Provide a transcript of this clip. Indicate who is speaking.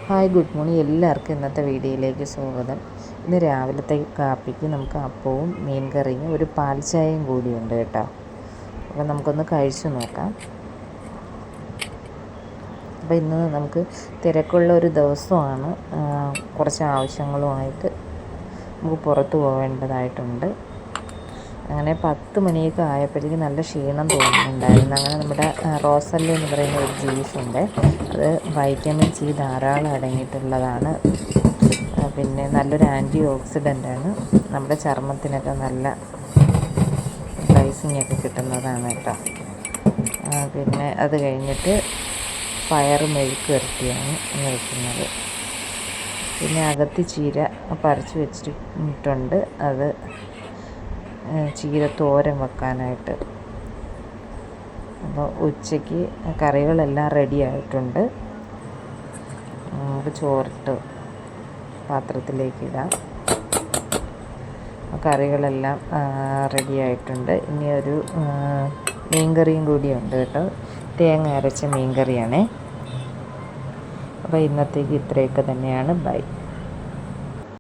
Speaker 1: Hi, good morning. എല്ലാവർക്കും ഇന്നത്തെ വീഡിയോയിലേക്ക് സ്വാഗതം. ഇന്ന് രാവിലത്തെ കാപ്പിക്ക് നമുക്ക് അപ്പവും മീൻ കറിയും ഒരു പാൽ ചായയും കൂടിയുണ്ട് കേട്ടോ. അപ്പോൾ നമുക്കൊന്ന് കഴിച്ചു നോക്കാം. അപ്പോൾ ഇന്ന് നമുക്ക് തിരക്കുള്ള ഒരു ദിവസമാണ്. കുറച്ച് ആവശ്യങ്ങളുമായിട്ട് നമുക്ക് പുറത്ത് പോകേണ്ടതായിട്ടുണ്ട്. അങ്ങനെ 10 മണിയൊക്കെ ആയപ്പോഴേക്കും നല്ല ക്ഷീണം തോന്നുന്നുണ്ടായിരുന്നു. അങ്ങനെ നമ്മുടെ റോസല്ല എന്ന് പറയുന്ന ഒരു ജ്യൂസുണ്ട്. അത് വൈറ്റമിൻ സി ധാരാളം അടങ്ങിയിട്ടുള്ളതാണ്. പിന്നെ നല്ലൊരു ആൻറ്റി ഓക്സിഡൻ്റാണ്. നമ്മുടെ ചർമ്മത്തിനൊക്കെ നല്ല ഗ്ലൈസിങ് ഒക്കെ കിട്ടുന്നതാണ് കേട്ടോ. പിന്നെ അത് കഴിഞ്ഞിട്ട് പയർ മെഴുക്ക് വരട്ടിയാണ് വയ്ക്കുന്നത്. പിന്നെ അകത്തി ചീര പറിച്ച് വെച്ചിട്ടുണ്ട്. അത് ചീര തോരൻ വെക്കാനായിട്ട്. അപ്പോൾ ഉച്ചയ്ക്ക് കറികളെല്ലാം റെഡി ആയിട്ടുണ്ട്. നമുക്ക് ചോറിട്ട് പാത്രത്തിലേക്ക് ഇടാം. കറികളെല്ലാം റെഡി ആയിട്ടുണ്ട്. ഇനി ഒരു മീൻകറിയും കൂടിയുണ്ട് കേട്ടോ. തേങ്ങ അരച്ച മീൻകറിയാണേ. അപ്പോൾ ഇന്നത്തേക്ക് ഇത്രയൊക്കെ തന്നെയാണ്. ബൈ.